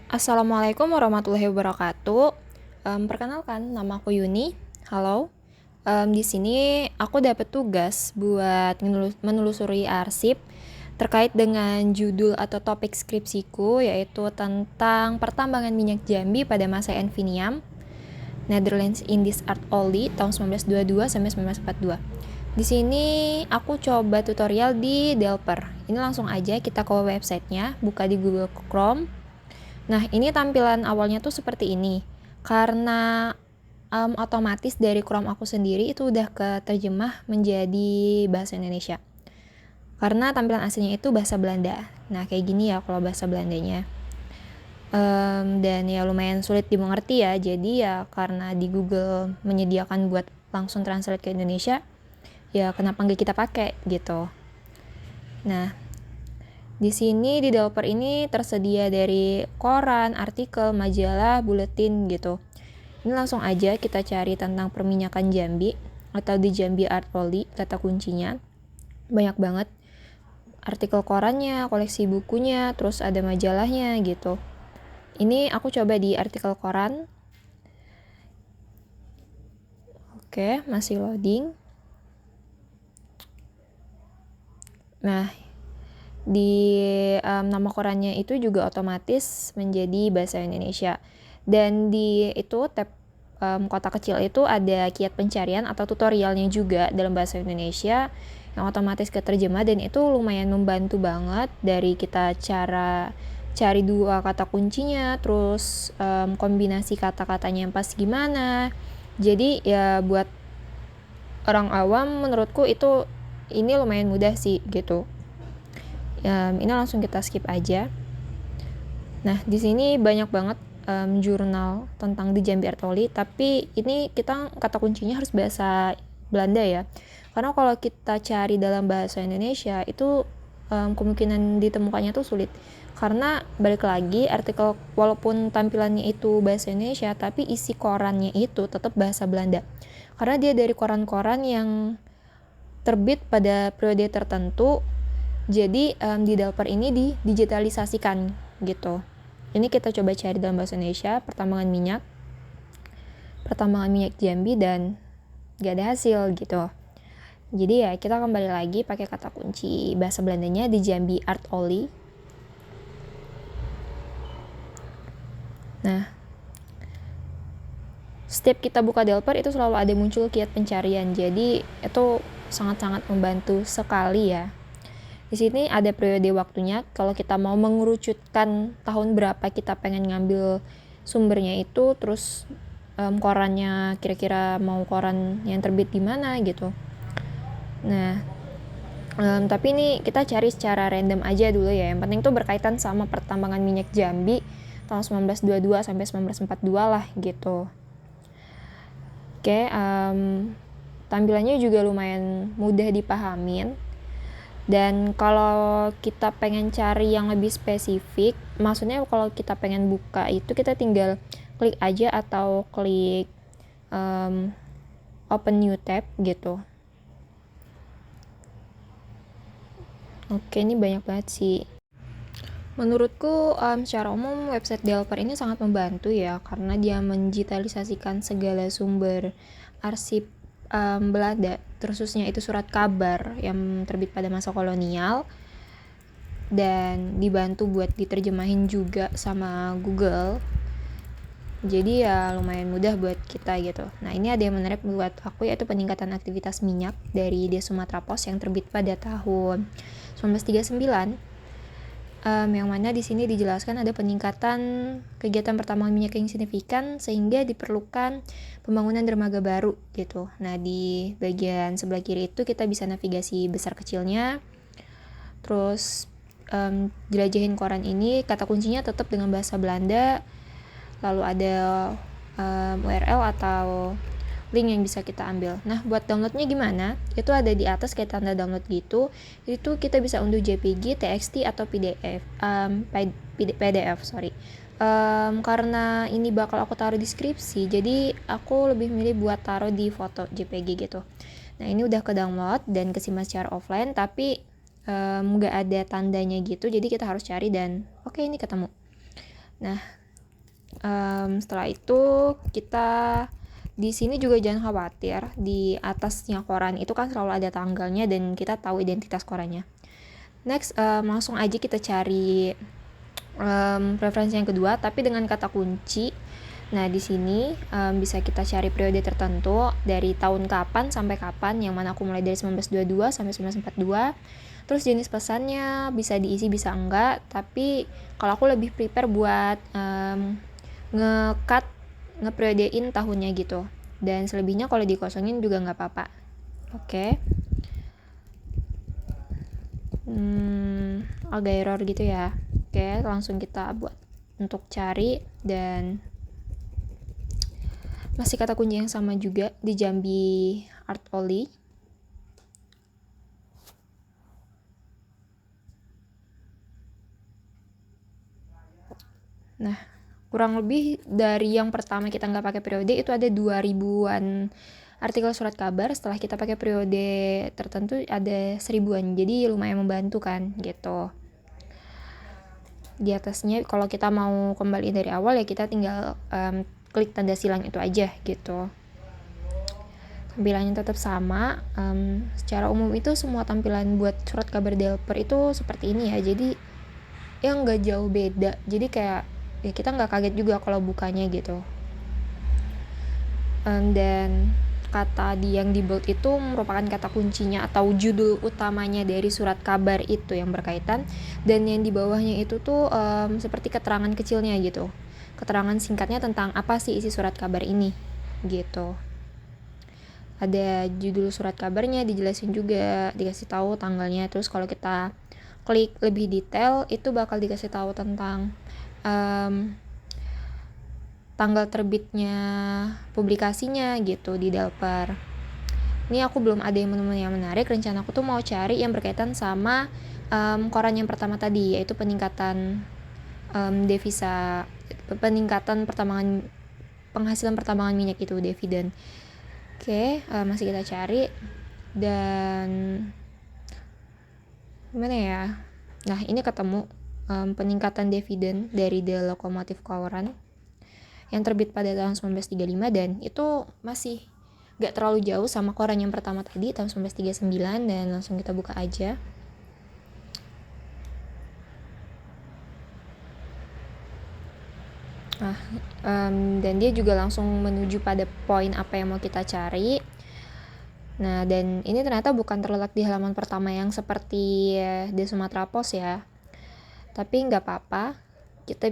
Assalamualaikum warahmatullahi wabarakatuh. Perkenalkan, nama aku Yuni. Halo. Di sini aku dapat tugas buat menelusuri arsip terkait dengan judul atau topik skripsiku, yaitu tentang pertambangan minyak Jambi pada masa Enfiniam, Netherlands Indies Art Olie tahun 1922 sampai 1942. Di sini aku coba tutorial di Delper. Ini langsung aja kita ke websitenya, buka di Google Chrome. Nah, ini tampilan awalnya tuh seperti ini. Karena otomatis dari Chrome aku sendiri itu udah keterjemah menjadi bahasa Indonesia. Karena tampilan aslinya itu bahasa Belanda. Nah, kayak gini ya kalau bahasa Belandanya. Dan ya lumayan sulit dimengerti ya. Jadi ya karena di Google menyediakan buat langsung translate ke Indonesia, ya kenapa nggak kita pakai gitu. Nah, di sini di developer ini tersedia dari koran, artikel, majalah, buletin gitu. Ini langsung aja kita cari tentang perminyakan Jambi atau di Jambi Art Olie, kata kuncinya. Banyak banget artikel korannya, koleksi bukunya, terus ada majalahnya gitu. Ini aku coba di artikel koran. Oke, masih loading. Nah, di nama korannya itu juga otomatis menjadi bahasa Indonesia. Dan di itu tab kotak kecil itu ada kiat pencarian atau tutorialnya juga dalam bahasa Indonesia yang otomatis keterjemah, dan itu lumayan membantu banget dari kita cara cari dua kata kuncinya, terus kombinasi kata-katanya yang pas gimana. Jadi ya buat orang awam menurutku itu ini lumayan mudah sih gitu. Ini langsung kita skip aja. Nah, di sini banyak banget jurnal tentang di Jambi Art Olie, tapi ini kita kata kuncinya harus bahasa Belanda ya. Karena kalau kita cari dalam bahasa Indonesia itu kemungkinan ditemukannya tuh sulit. Karena balik lagi artikel walaupun tampilannya itu bahasa Indonesia, tapi isi korannya itu tetap bahasa Belanda. Karena dia dari koran-koran yang terbit pada periode tertentu. Jadi di developer ini didigitalisasikan gitu. Ini kita coba cari dalam bahasa Indonesia, pertambangan minyak Jambi, dan gak ada hasil gitu. Jadi ya kita kembali lagi pakai kata kunci bahasa Belandanya di Jambi Art Olie. Nah, setiap kita buka developer itu selalu ada muncul kiat pencarian. Jadi itu sangat-sangat membantu sekali ya. Di sini ada periode waktunya. Kalau kita mau mengerucutkan tahun berapa kita pengen ngambil sumbernya itu, terus korannya kira-kira mau koran yang terbit di mana gitu. Nah, tapi ini kita cari secara random aja dulu ya. Yang penting tuh berkaitan sama pertambangan minyak Jambi tahun 1922 sampai 1942 lah gitu. Oke, tampilannya juga lumayan mudah dipahamin. Dan kalau kita pengen cari yang lebih spesifik, maksudnya kalau kita pengen buka itu kita tinggal klik aja atau klik open new tab gitu. Oke, ini banyak banget sih. Menurutku secara umum website developer ini sangat membantu ya, karena dia mendigitalisasikan segala sumber arsip Belanda, khususnya itu surat kabar yang terbit pada masa kolonial, dan dibantu buat diterjemahin juga sama Google. Jadi ya lumayan mudah buat kita gitu. Nah, ini ada yang menarik buat aku, yaitu peningkatan aktivitas minyak dari The Sumatra Post yang terbit pada tahun 1939. Yang mana di sini dijelaskan ada peningkatan kegiatan pertambangan minyak yang signifikan sehingga diperlukan pembangunan dermaga baru gitu. Nah, di bagian sebelah kiri itu kita bisa navigasi besar kecilnya. Terus jelajahin koran ini, kata kuncinya tetap dengan bahasa Belanda. Lalu ada URL atau link yang bisa kita ambil. Nah, buat downloadnya gimana? Itu ada di atas kayak tanda download gitu. Itu kita bisa unduh JPG, TXT atau PDF. Karena ini bakal aku taruh di skripsi, jadi aku lebih milih buat taruh di foto JPG gitu. Nah, ini udah ke download dan kesimpan secara offline, tapi nggak ada tandanya gitu, jadi kita harus cari dan oke, ini ketemu. Nah, Setelah itu kita di sini juga jangan khawatir, di atasnya koran itu kan selalu ada tanggalnya dan kita tahu identitas korannya. Next, langsung aja kita cari referensi yang kedua, tapi dengan kata kunci. Nah, di sini bisa kita cari periode tertentu dari tahun kapan sampai kapan, yang mana aku mulai dari 1922 sampai 1942. Terus jenis pesannya bisa diisi bisa enggak, tapi kalau aku lebih prepare buat nge-cut, nge-periodein tahunnya gitu. Dan selebihnya kalau dikosongin juga nggak apa-apa. Oke. Agak error gitu ya. Oke, langsung kita buat untuk cari, dan masih kata kunci yang sama juga di Jambi Art Oli. Nah, kurang lebih dari yang pertama kita nggak pakai periode itu ada 2000-an artikel surat kabar. Setelah kita pakai periode tertentu ada 1000-an, jadi lumayan membantu kan gitu. Di atasnya kalau kita mau kembali dari awal ya kita tinggal klik tanda silang itu aja gitu. Tampilannya tetap sama. Secara umum itu semua tampilan buat surat kabar developer itu seperti ini ya, jadi ya nggak jauh beda, jadi kayak ya kita nggak kaget juga kalau bukanya gitu. Dan kata yang di bold itu merupakan kata kuncinya atau judul utamanya dari surat kabar itu yang berkaitan, dan yang di bawahnya itu tuh seperti keterangan kecilnya gitu, keterangan singkatnya tentang apa sih isi surat kabar ini gitu. Ada judul surat kabarnya, dijelasin juga, dikasih tahu tanggalnya. Terus kalau kita klik lebih detail itu bakal dikasih tahu tentang tanggal terbitnya, publikasinya gitu di Delper. Ini aku belum ada yang menemukan yang menarik. Rencana aku tuh mau cari yang berkaitan sama koran yang pertama tadi, yaitu peningkatan devisa, peningkatan penghasilan pertambangan minyak itu, dividen. Oke, masih kita cari. Dan gimana ya, nah ini ketemu peningkatan dividen dari The Locomotive Koran yang terbit pada tahun 1935, dan itu masih gak terlalu jauh sama koran yang pertama tadi tahun 1939. Dan langsung kita buka aja. Dan dia juga langsung menuju pada poin apa yang mau kita cari. Nah, dan ini ternyata bukan terletak di halaman pertama yang seperti The Sumatra Post ya, tapi nggak apa-apa. Kita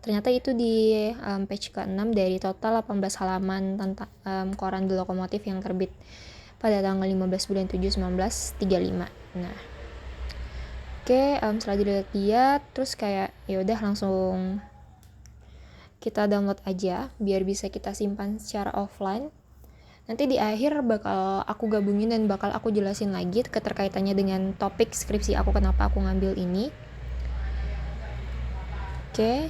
ternyata itu di page ke-6 dari total 18 halaman tentang koran The Locomotive yang terbit pada tanggal 15 bulan 7 1935. Nah, oke, setelah dilihat terus kayak ya udah langsung kita download aja biar bisa kita simpan secara offline. Nanti di akhir bakal aku gabungin dan bakal aku jelasin lagi keterkaitannya dengan topik skripsi aku, kenapa aku ngambil ini. Oke.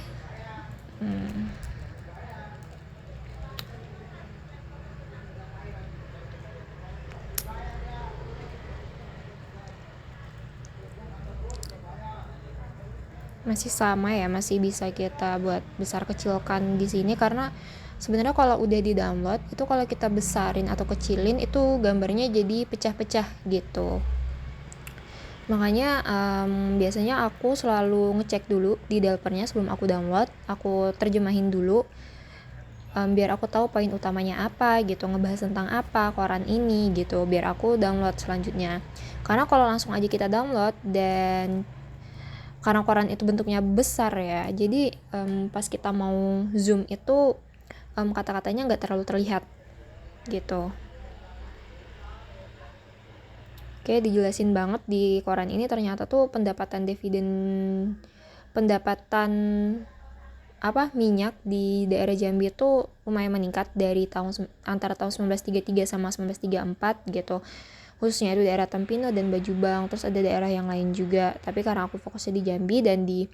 Masih sama ya, masih bisa kita buat besar kecilkan di sini, karena sebenarnya kalau udah di download itu kalau kita besarin atau kecilin itu gambarnya jadi pecah-pecah gitu. Makanya biasanya aku selalu ngecek dulu di Delpernya sebelum aku download, aku terjemahin dulu biar aku tahu poin utamanya apa gitu, ngebahas tentang apa koran ini gitu, biar aku download selanjutnya. Karena kalau langsung aja kita download, dan karena koran itu bentuknya besar ya, jadi pas kita mau zoom itu kata-katanya nggak terlalu terlihat gitu. Oke, dijelasin banget di koran ini ternyata tuh pendapatan minyak di daerah Jambi itu lumayan meningkat dari antara tahun 1933 sama 1934 gitu. Khususnya itu daerah Tempino dan Bajubang, terus ada daerah yang lain juga. Tapi karena aku fokusnya di Jambi, dan di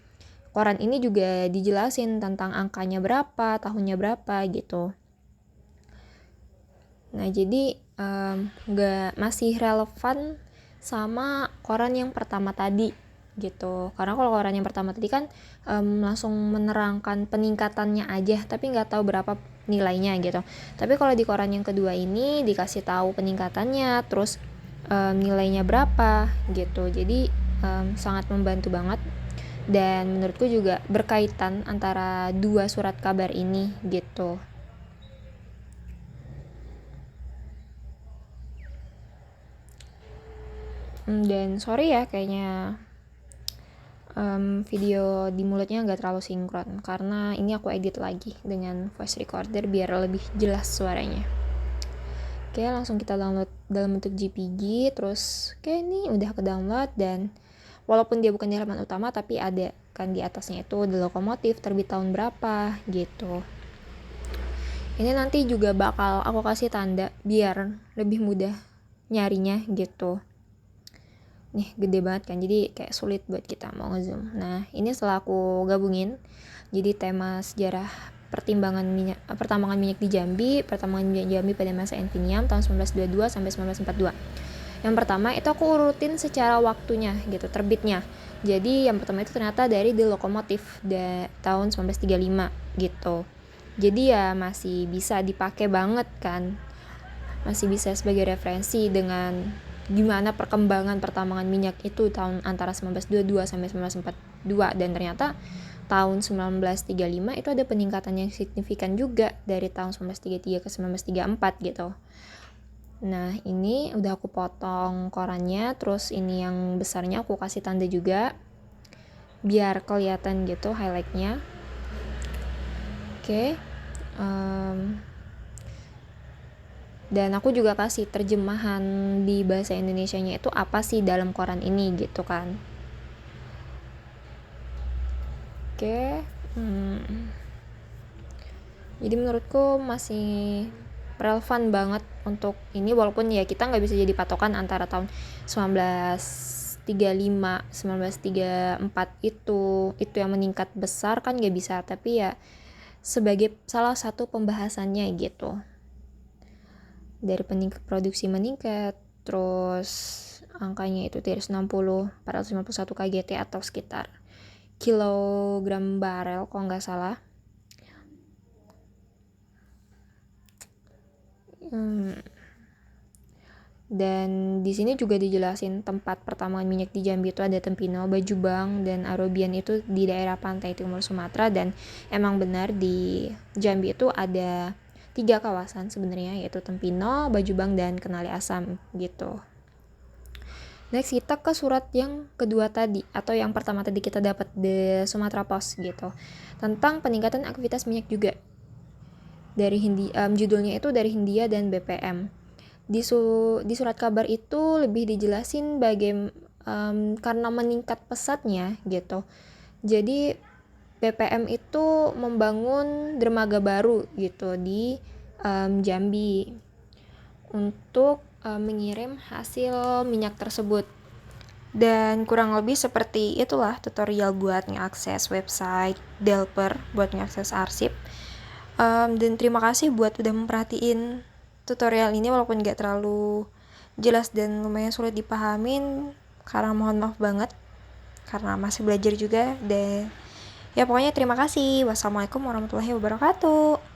koran ini juga dijelasin tentang angkanya berapa, tahunnya berapa gitu. Nah, jadi masih relevan sama koran yang pertama tadi gitu. Karena kalau koran yang pertama tadi kan langsung menerangkan peningkatannya aja, tapi nggak tahu berapa nilainya gitu. Tapi kalau di koran yang kedua ini dikasih tahu peningkatannya, terus nilainya berapa gitu. Jadi sangat membantu banget, dan menurutku juga berkaitan antara dua surat kabar ini gitu. Dan sorry ya, kayaknya video di mulutnya nggak terlalu sinkron karena ini aku edit lagi dengan voice recorder biar lebih jelas suaranya. Oke, langsung kita download dalam bentuk JPG. Terus oke, ini udah ke download, dan walaupun dia bukan di halaman utama tapi ada kan di atasnya itu The Lokomotif terbit tahun berapa gitu. Ini nanti juga bakal aku kasih tanda biar lebih mudah nyarinya gitu. Nih gede banget kan, jadi kayak sulit buat kita mau ngezoom. Nah ini setelah aku gabungin, jadi tema sejarah pertambangan minyak di Jambi, pertambangan minyak Jambi pada masa Enfiniam tahun 1922 sampai 1942. Yang pertama itu aku urutin secara waktunya gitu, terbitnya. Jadi yang pertama itu ternyata dari The Lokomotif tahun 1935 gitu. Jadi ya masih bisa dipakai banget kan, masih bisa sebagai referensi dengan gimana perkembangan pertambangan minyak itu tahun antara 1922 sampai 1942, dan ternyata tahun 1935 itu ada peningkatan yang signifikan juga dari tahun 1933 ke 1934 gitu. Nah ini udah aku potong korannya, terus ini yang besarnya aku kasih tanda juga biar kelihatan gitu highlightnya. Oke. Dan aku juga kasih terjemahan di bahasa Indonesianya itu apa sih dalam koran ini gitu kan. Oke. Jadi menurutku masih relevan banget untuk ini, walaupun ya kita nggak bisa jadi patokan antara tahun 1935 1934 itu yang meningkat besar kan nggak bisa, tapi ya sebagai salah satu pembahasannya gitu. Dari produksi meningkat, terus angkanya itu 360 451 kgt atau sekitar kilogram barel kalau nggak salah. Dan di sini juga dijelasin tempat pertambangan minyak di Jambi itu ada Tempino, Bajubang, dan Arobian itu di daerah pantai timur Sumatera. Dan emang benar di Jambi itu ada 3 kawasan sebenarnya, yaitu Tempino, Bajubang, dan Kenali Asam gitu. Next kita ke surat yang kedua tadi, atau yang pertama tadi kita dapat di Sumatera Post gitu, tentang peningkatan aktivitas minyak juga. Dari judulnya itu dari Hindia dan BPM. Di surat kabar itu lebih dijelasin karena meningkat pesatnya gitu. Jadi BPM itu membangun dermaga baru gitu di Jambi untuk mengirim hasil minyak tersebut. Dan kurang lebih seperti itulah tutorial buat ngakses website Delper, buat ngakses arsip. Dan terima kasih buat udah memperhatiin tutorial ini, walaupun gak terlalu jelas dan lumayan sulit dipahamin, karena mohon maaf banget karena masih belajar juga. Dan ya pokoknya terima kasih. Wassalamualaikum warahmatullahi wabarakatuh.